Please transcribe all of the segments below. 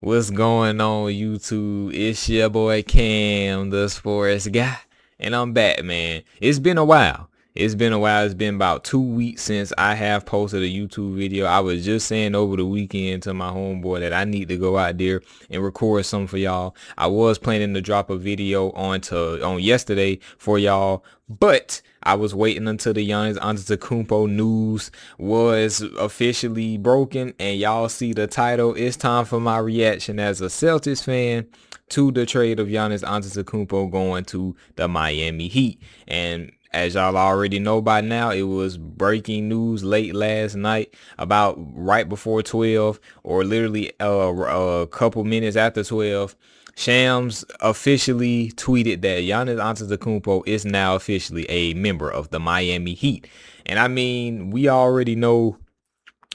What's going on, YouTube? It's your boy Cam, the sports guy, and I'm back, man. It's been a while. It's been a while. It's been about 2 weeks since I have posted a YouTube video. I was just saying over the weekend to my homeboy that I need to go out there and record some for y'all. I was planning to drop a video on yesterday for y'all, but I was waiting until the Giannis Antetokounmpo news was officially broken, and y'all see the title. It's time for my reaction as a Celtics fan to the trade of Giannis Antetokounmpo going to the Miami Heat. And as y'all already know by now, it was breaking news late last night, about right before 12, or literally a couple minutes after 12. Shams officially tweeted that Giannis Antetokounmpo is now officially a member of the Miami Heat. And I mean, we already know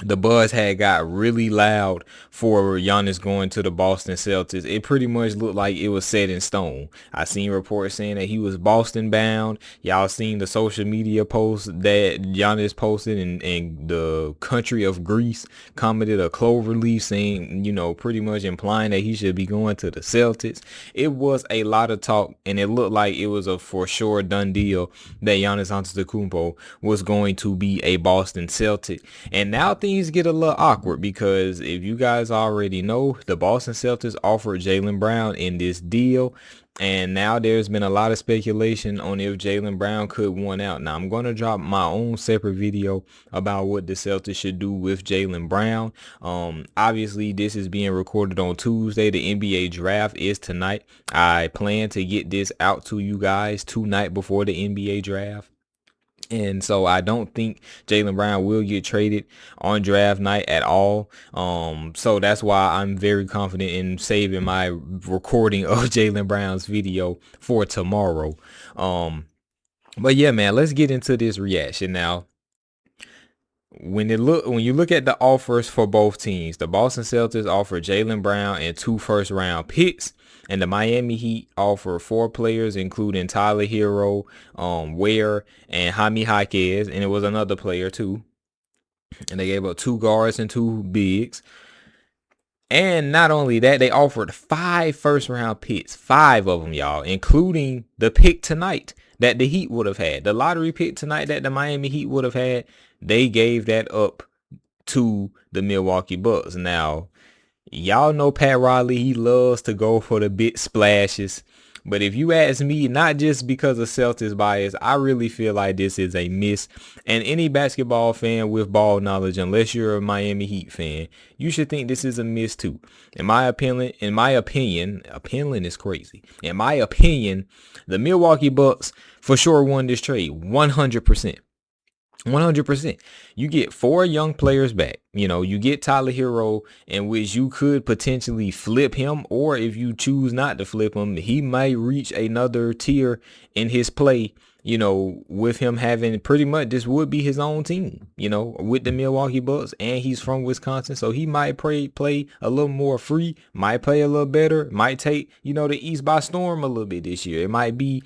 the buzz had got really loud for Giannis going to the Boston Celtics. It pretty much looked like it was set in stone. I seen reports saying that he was Boston bound. Y'all seen the social media posts that Giannis posted, and the country of Greece commented a clover leaf saying, pretty much implying that he should be going to the Celtics. It was a lot of talk, and it looked like it was a for sure done deal that Giannis Antetokounmpo was going to be a Boston Celtic. And now things get a little awkward, because if you guys already know, the Boston Celtics offered Jaylen Brown in this deal, and now there's been a lot of speculation on if Jaylen Brown could want out. Now I'm going to drop my own separate video about what the Celtics should do with Jaylen Brown. Obviously this is being recorded on Tuesday. The NBA draft is tonight. I plan to get this out to you guys tonight before the NBA draft. And so I don't think Jaylen Brown will get traded on draft night at all. So that's why I'm very confident in saving my recording of Jaylen Brown's video for tomorrow. But yeah, man, let's get into this reaction now. When you look at the offers for both teams, the Boston Celtics offer Jaylen Brown and 2 first-round picks, and the Miami Heat offer 4 players, including Tyler Hero, Ware, and Jaime Jaquez, and it was another player too. And they gave up 2 guards and 2 bigs. And not only that, they offered 5 first-round picks, 5 of them, y'all, including the pick tonight that the Heat would have had. The lottery pick tonight that the Miami Heat would have had, they gave that up to the Milwaukee Bucks. Now, y'all know Pat Riley, he loves to go for the big splashes. But if you ask me, not just because of Celtics bias, I really feel like this is a miss. And any basketball fan with ball knowledge, unless you're a Miami Heat fan, you should think this is a miss too. In my opinion, opinion is crazy. In my opinion, the Milwaukee Bucks for sure won this trade 100%. 100%. You get 4 young players back. You get Tyler Hero, in which you could potentially flip him, or if you choose not to flip him, he might reach another tier in his play, with him having pretty much, this would be his own team, with the Milwaukee Bucks, and he's from Wisconsin, so he might play a little more free, might play a little better, might take, the East by storm a little bit this year. It might be,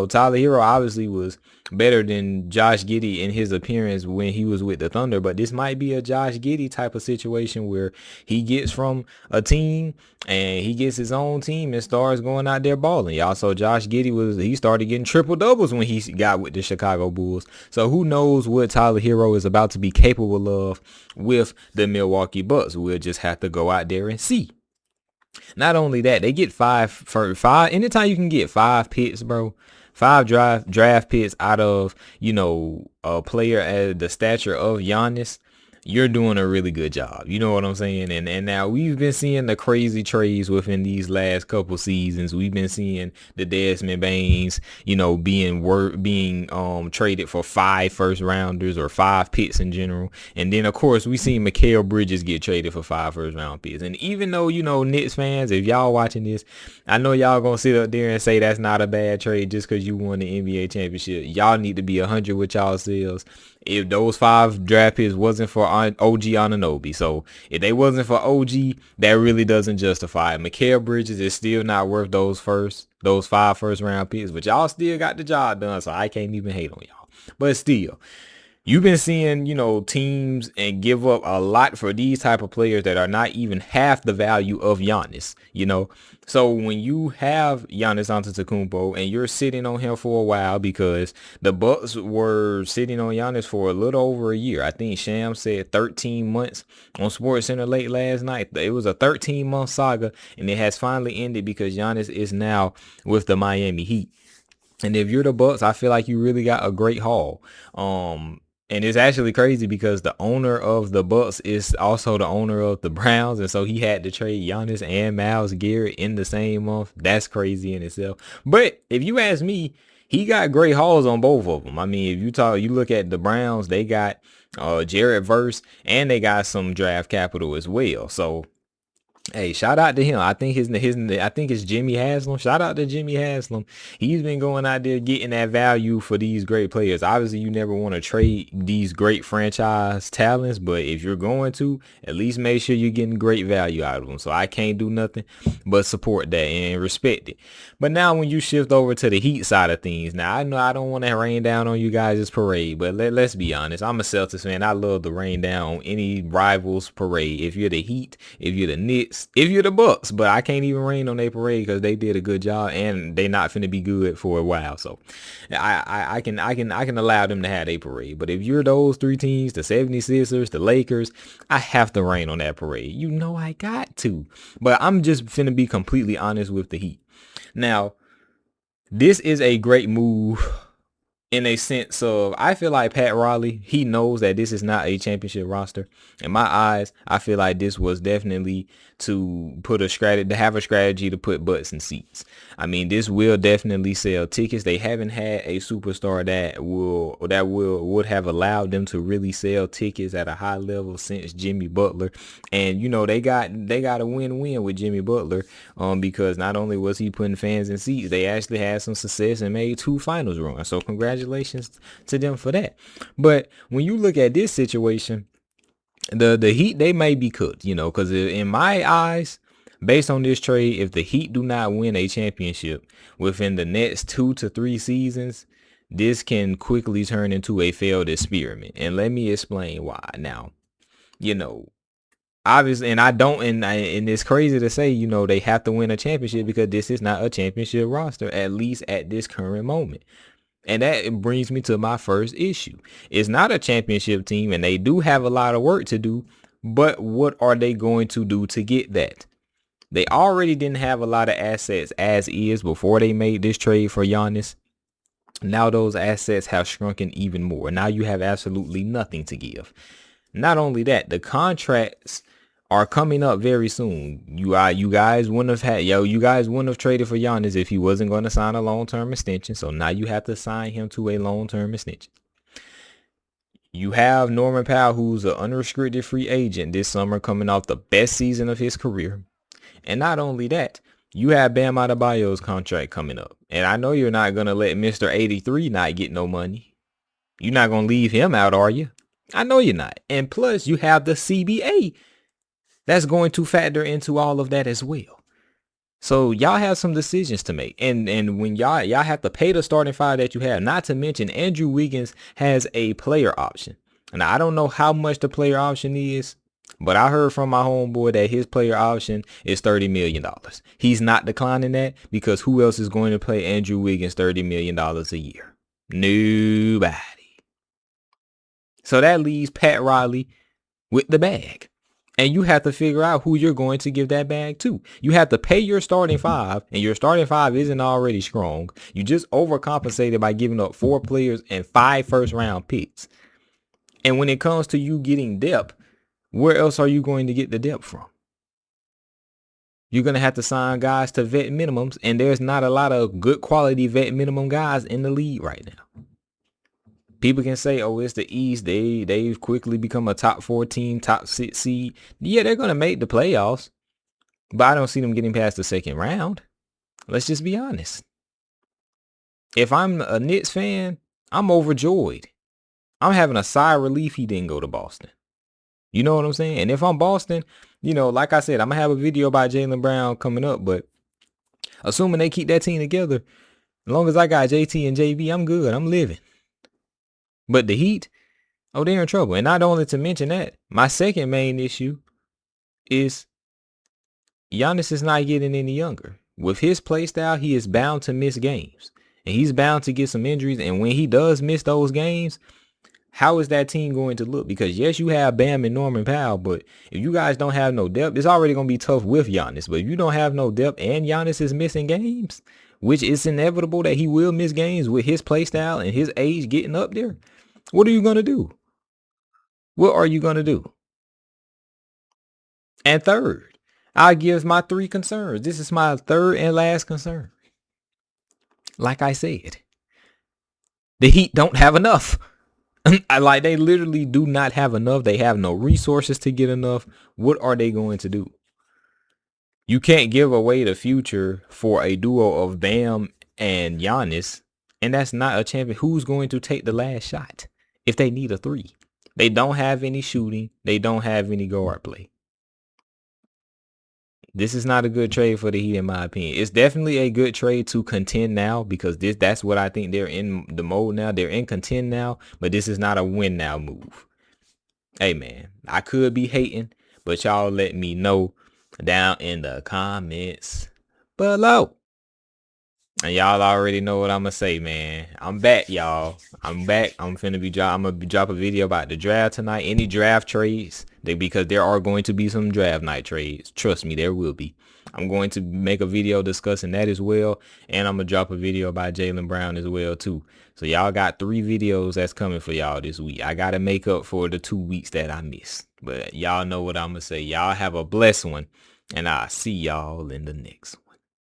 Tyler Hero obviously was better than Josh Giddey in his appearance when he was with the Thunder, but this might be a Josh Giddey type of situation where he gets from a team and he gets his own team and starts going out there balling. Y'all, so Josh Giddey he started getting triple doubles when he got with the Chicago Bulls. So who knows what Tyler Hero is about to be capable of with the Milwaukee Bucks. We'll just have to go out there and see. Not only that, they get 5 for 5. Anytime you can get 5 picks, bro, 5 draft picks out of, a player at the stature of Giannis, you're doing a really good job. You know what I'm saying? And now we've been seeing the crazy trades within these last couple seasons. We've been seeing the Desmond Baines, being traded for 5 first rounders or 5 picks in general. And then of course we seen Mikal Bridges get traded for 5 first round picks. And even though, Knicks fans, if y'all watching this, I know y'all gonna sit up there and say that's not a bad trade just because you won the NBA championship. Y'all need to be 100 with y'all selves. If those 5 draft picks wasn't for OG Anunoby. So if they wasn't for OG, that really doesn't justify it. Mikal Bridges is still not worth those 5 first round picks, but y'all still got the job done, so I can't even hate on y'all. But still, You've been seeing, teams and give up a lot for these type of players that are not even half the value of Giannis. So when you have Giannis Antetokounmpo and you're sitting on him for a while, because the Bucks were sitting on Giannis for a little over a year. I think Sham said 13 months on SportsCenter late last night. It was a 13-month saga, and it has finally ended because Giannis is now with the Miami Heat. And if you're the Bucks, I feel like you really got a great haul. And it's actually crazy because the owner of the Bucks is also the owner of the Browns, and so he had to trade Giannis and Myles Garrett in the same month. That's crazy in itself. But if you ask me, he got great hauls on both of them. I mean, if you look at the Browns, they got Jared Verse, and they got some draft capital as well. So hey, shout out to him. I think I think it's Jimmy Haslam. Shout out to Jimmy Haslam. He's been going out there getting that value for these great players. Obviously, you never want to trade these great franchise talents, but if you're going to, at least make sure you're getting great value out of them. So I can't do nothing but support that and respect it. But now when you shift over to the Heat side of things, now I know I don't want to rain down on you guys' parade, but let's be honest. I'm a Celtics fan. I love to rain down on any rivals parade. If you're the Heat, if you're the Knicks, if you're the Bucks, but I can't even rain on their parade because they did a good job and they not finna be good for a while. So I can allow them to have a parade. But if you're those three teams, the 76ers, the Lakers, I have to rain on that parade. You know I got to. But I'm just finna be completely honest with the Heat. Now, this is a great move in a sense of, I feel like Pat Riley, he knows that this is not a championship roster. In my eyes, I feel like this was definitely to have a strategy to put butts in seats. I mean, this will definitely sell tickets. They haven't had a superstar that would have allowed them to really sell tickets at a high level since Jimmy Butler. And they got a win-win with Jimmy Butler, because not only was he putting fans in seats, they actually had some success and made 2 finals runs. So congratulations to them for that. But when you look at this situation, the Heat, they may be cooked, because in my eyes, based on this trade, if the Heat do not win a championship within the next 2 to 3 seasons, this can quickly turn into a failed experiment. And let me explain why. Now, obviously, and it's crazy to say, they have to win a championship because this is not a championship roster, at least at this current moment. And that brings me to my first issue. It's not a championship team, and they do have a lot of work to do, but what are they going to do to get that? They already didn't have a lot of assets as is before they made this trade for Giannis. Now those assets have shrunken even more. Now you have absolutely nothing to give. Not only that, the contracts are coming up very soon. You guys wouldn't have traded for Giannis if he wasn't going to sign a long-term extension. So now you have to sign him to a long-term extension. You have Norman Powell, who's an unrestricted free agent this summer, coming off the best season of his career. And not only that, you have Bam Adebayo's contract coming up. And I know you're not going to let Mr. 83 not get no money. You're not going to leave him out, are you? I know you're not. And plus, you have the CBA that's going to factor into all of that as well. So y'all have some decisions to make. And when y'all have to pay the starting five that you have, not to mention Andrew Wiggins has a player option. And I don't know how much the player option is, but I heard from my homeboy that his player option is $30 million. He's not declining that because who else is going to pay Andrew Wiggins $30 million a year? Nobody. So that leaves Pat Riley with the bag. And you have to figure out who you're going to give that bag to. You have to pay your starting five, and your starting five isn't already strong. You just overcompensated by giving up 4 players and 5 first-round picks. And when it comes to you getting depth, where else are you going to get the depth from? You're going to have to sign guys to vet minimums, and there's not a lot of good quality vet minimum guys in the league right now. People can say, oh, it's the East. They've quickly become a top 4 team, top 6 seed. Yeah, they're going to make the playoffs, but I don't see them getting past the second round. Let's just be honest. If I'm a Knicks fan, I'm overjoyed. I'm having a sigh of relief he didn't go to Boston. You know what I'm saying? And if I'm Boston, like I said, I'm going to have a video about Jaylen Brown coming up, but assuming they keep that team together, as long as I got JT and JB, I'm good. I'm living. But the Heat, Oh, they're in trouble. And not only to mention that, my second main issue is Giannis is not getting any younger. With his play style, he is bound to miss games. And he's bound to get some injuries. And when he does miss those games, how is that team going to look? Because yes, you have Bam and Norman Powell, but if you guys don't have no depth, it's already going to be tough with Giannis. But if you don't have no depth and Giannis is missing games, which is inevitable that he will miss games with his play style and his age getting up there, what are you going to do? What are you going to do? And third, I give my three concerns. This is my third and last concern. Like I said, the Heat don't have enough. Like they literally do not have enough. They have no resources to get enough. What are they going to do? You can't give away the future for a duo of Bam and Giannis, and that's not a champion. Who's going to take the last shot if they need a three? They don't have any shooting. They don't have any guard play. This is not a good trade for the Heat, in my opinion. It's definitely a good trade to contend now because that's what I think they're in the mode now. They're in contend now, but this is not a win now move. Hey, man, I could be hating, but y'all let me know down in the comments below. And y'all already know what I'm going to say, man. I'm back, y'all. I'm back. I'm going to drop a video about the draft tonight. Any draft trades, because there are going to be some draft night trades. Trust me, there will be. I'm going to make a video discussing that as well. And I'm going to drop a video about Jaylen Brown as well, too. So y'all got 3 videos that's coming for y'all this week. I got to make up for the 2 weeks that I missed. But y'all know what I'm going to say. Y'all have a blessed one. And I'll see y'all in the next one.